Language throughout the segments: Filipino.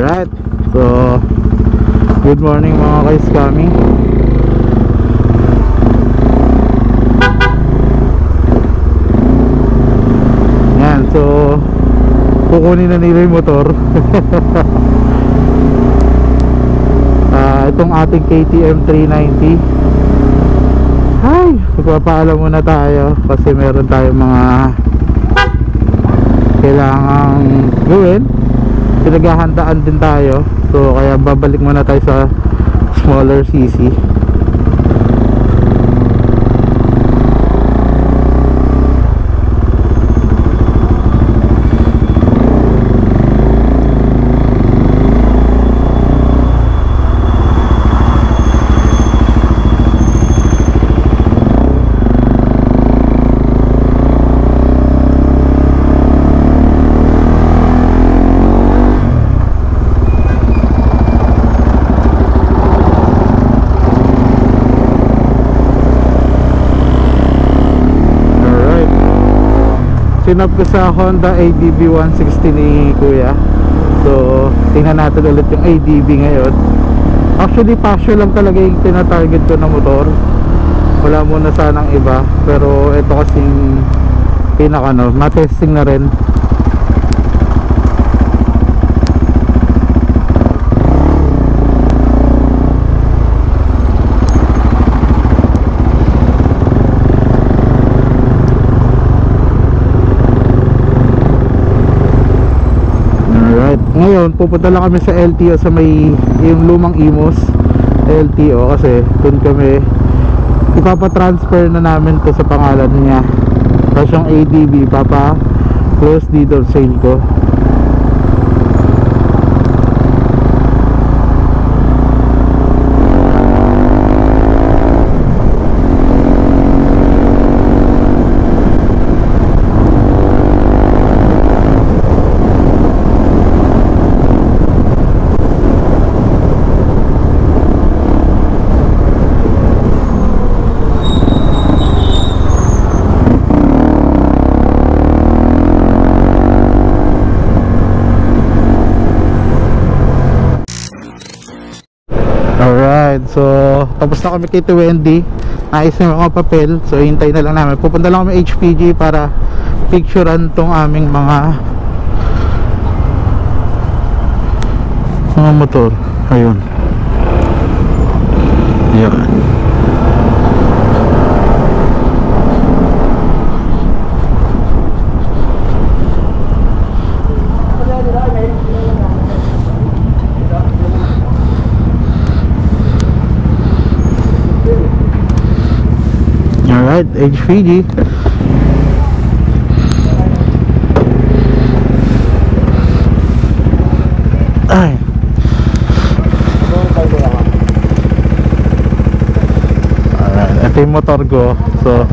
Alright, so good morning mga ka-scammy. Yan, so kukunin na nila yung motor. Itong ating KTM 390. Ay, magpapaalam muna tayo kasi meron tayong mga kailangang gawin. Pinaghahandaan din tayo, so kaya babalik muna tayo sa smaller CC. Sinap ko sa Honda ADB 160 ni Kuya. So tingnan natin ulit yung ADB ngayon. Actually passion lang talaga yung tina-target ko na motor. Wala muna sanang iba, pero ito kasing pinaka matesting na rin. Ngayon pupunta lang kami sa LTO sa may yung lumang Imos LTO kasi dun kami ipapatransfer na namin to sa pangalan niya. Tapos yung ADB papa close deed of sale ko. Alright, so tapos na kami kay Wendy. Ayos na yung mga papel. So hintay na lang namin. Pupunta lang kami HPG para picturean tong aming mga motor. Ayun. Yan. Alright, HPG. Ay. Alright, ito yung motor ko. So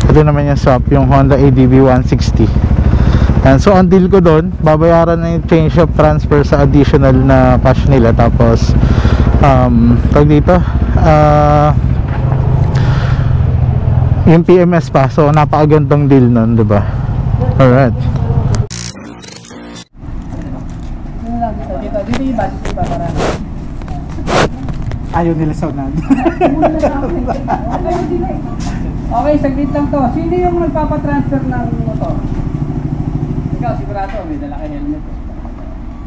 ito naman yung shop, yung Honda ADB 160. And so ang deal ko doon, babayaran na yung change of transfer sa additional na cash nila. Tapos tawag dito yung PMS pa. So napakagandang deal nun, diba? Alright. Dito yung budget ko para Ayaw nila sound. okay, saglit lang to. Sino yung nagpapatransfer ng motor? Ikaw, sigurado may dala ka helmet.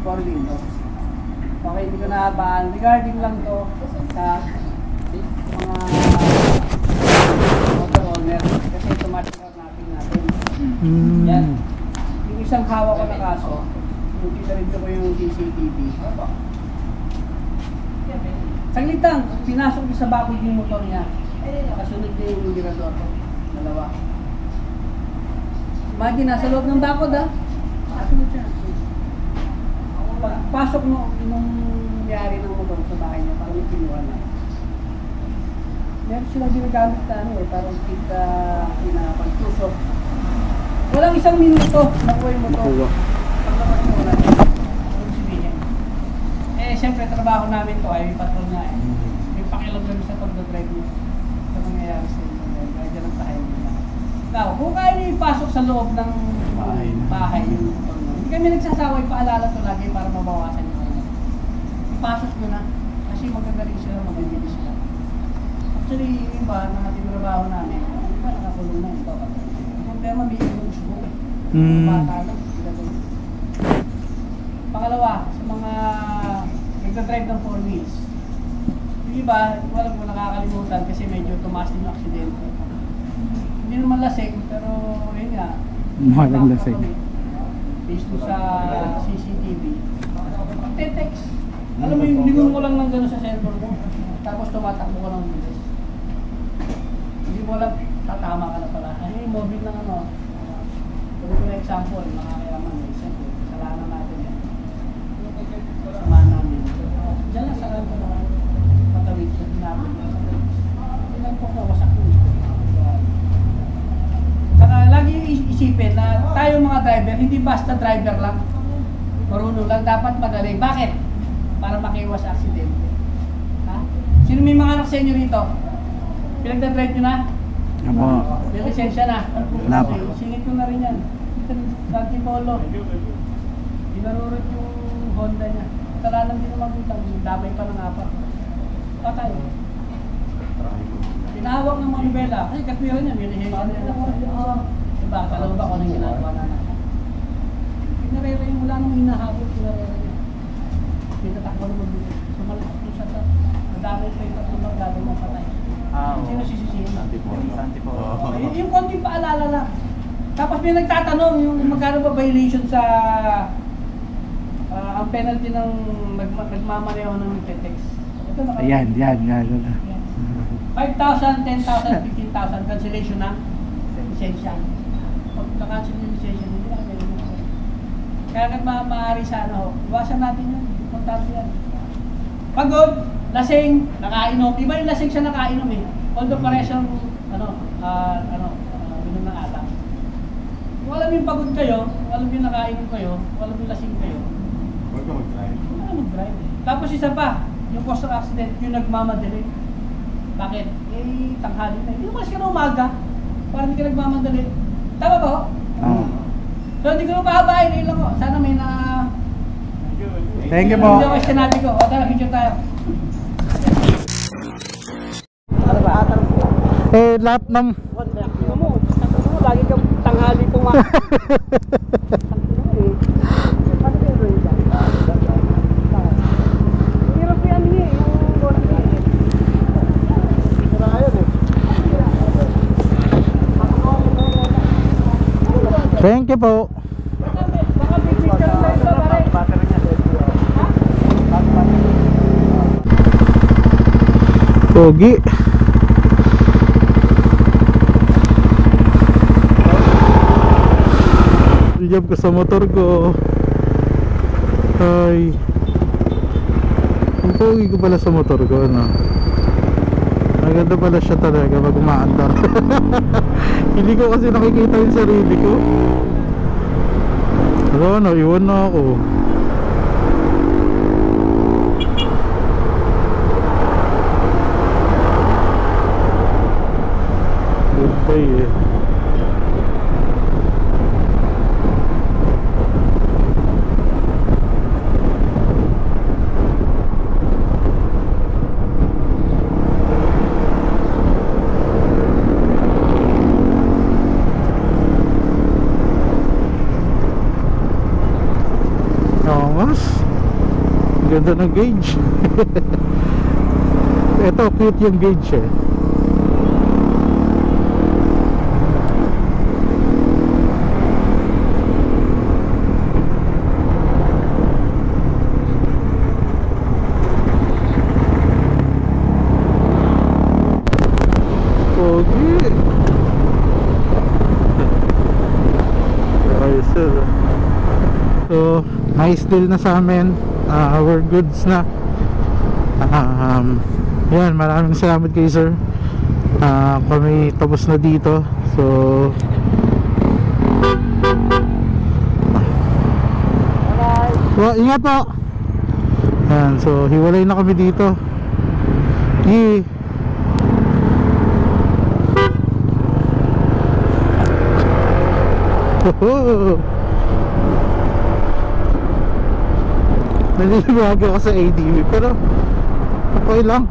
For Windows. Okay, hindi ko nahabaan. Regarding lang to sa mga motor owner. Kasi automatic natin. Yan. Yung isang hawak ko na kaso, yung isa ko yung CCTV. Saglit lang, pinasok ko sa bakod yung motor niya. Kasunod niya yung mirador ko. Dalawa. Imagine, nasa loob ng bakod kasunod siya. Pagpasok mo nung nangyari ng motor sa bahay niya, parang may kinuha na. Meron silang ginagamit na parang kita pinapagtusok. Walang isang minuto, nakuha yung motor. Paglapas mo wala niya. Siyempre trabaho namin to ay may patrol nga May pakialam kami sa pagdadrive niya. Sa nangyayari sa inyo. Kaya dyan ang tayo nila. Now, kung kaya niyo ipasok sa loob ng bahay yung motor nyo, hindi kami nagsasawa, ipaalala to lagi para mabawasan yung kanya. Ipasok nyo na, kasi maganda rin sila, mabibilis sila. Actually, yung iba na tinrabaho namin, yung iba nakakulong na ito. Yung problema, may yung usbo eh. Bata lang, sila doon. Pangalawa, sa mga nagdadrive ng 4 wheels, yung iba, walang mo nakakalimutan kasi medyo tumaas din yung aksidente. Hindi naman lasing, pero yun nga. Walang lasing. Based doon sa CCTV. Te-text. Alam mo yung lingon mo lang ng gano'n sa cellphone mo, tapos tumatakbo ka ng bilis. Hindi mo alam, tatama ka na pala. Ay, mobile ng ano. Pwede ko na example, nakakayaman. Siyempre, kasalanan natin yan. Samahan namin. Diyan lang sa kanto na patawid sa tinapin. Ilan po kawasak yun. Saka lagi yung isipin na tayo mga driver, hindi basta driver lang. Marunong lang, dapat magaling. Bakit? Para makiwas sa aksidente. Ha? Sino may mga anak sa inyo rito? Pinagdadrive nyo na? Apo. May lisensya na? Wala pa. Singit ko na rin yan. Santi Polo. Dinarurot yung Honda niya. Kasalanan din naman utang. Damay pa ng apat. Patay. Tinawag ng mga nobela. Kasi katwiran niya, may lisensya na yan. Diba? Kalaw ba kung anong ginagawa na natin? Pinarera yung wala nang hinahabot. Pinarera niya. Pinatakbo ng mabuti. Sumalakot yung sa madami pa yung tatlong magdadong ng patay. Sino sisisihin? Santi Polo. Yung konting paalala lang. Tapos may nagtatanong yung magkano ba violation sa ang penalty ng nagmamaneho ng nagte-text. Ito Yan. 5,000, 10,000, 15,000 cancellation ng lisensya. Pag na-cancel yung lisensya, hindi na kaya yun. Kaya maaari sana ho. Iwasan natin yun. Importante yan. Pagod, lasing, nakainom. Iba yung lasing siya nakainom eh. Although pare siyang minum ng alak. Kung alam yung pagod kayo, kung alam yung nakainom kayo, kung alam yung lasing kayo, Huwag ka mag-drive. huwag ka mag-drive. Tapos isa pa, yung cause of accident, yung nagmamadali. Bakit? Eh, tanghali na. Hindi naman siya na umaga. Parang hindi ka nagmamadali. Tama ba ho? Oo. So hindi ko na pahabain. Yun lang ho. Sana may na... Thank you po. Hindi ako sinabi ko. O tara, picture tayo. Ano ba? Atarong po. Eh, lahat ng... Tingnan mo. Lagi kang tanghali pumasok. Paano ba yung roll dyan? Hirap yan niya eh. Yung roll niya eh. Thank you po. Baka picture na ito pare. Battery niya. Pogi. Job ko sa motor ko. Ay. Ang pogi ko pala sa motor ko, ano. Maganda pala siya talaga pag umaandar. Hindi ko kasi nakikita yung sarili ko. Pero ano, iwan na ako. Goodbye eh. Ganda ng gauge. Ito, cute yung gauge eh. Pogi. Ayos yun. So, nice deal na sa amin. Our goods na. Yan, maraming salamat kay sir. Kami tapos na dito. So well, ingat po. Yan, so hiwalay na kami dito. Naniniwag ako sa ADV pero okay lang.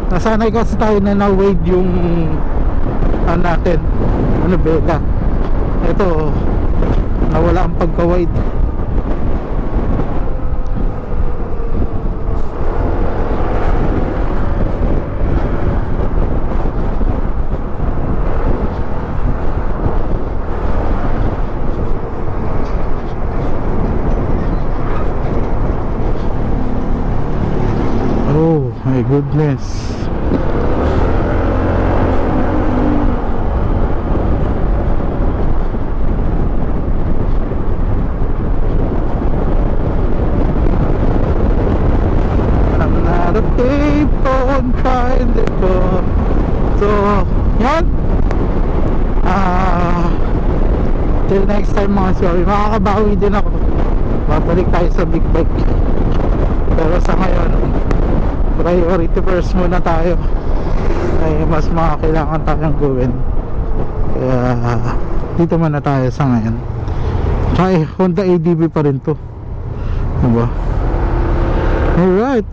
Nasanay kasi tayo na na-wade yung natin bela. Ito nawala ang pagka-wide. Oh my goodness. I'm not a people find it all. So, yan. Till next time mga sorry, makakabawi din ako. Babalik tayo sa big bike. Pero sa ngayon, priority first muna tayo. Ay mas makakailangan tayong gawin. Kaya dito muna tayo sa ngayon. Tsaka Honda ADV pa rin to, diba? Alright.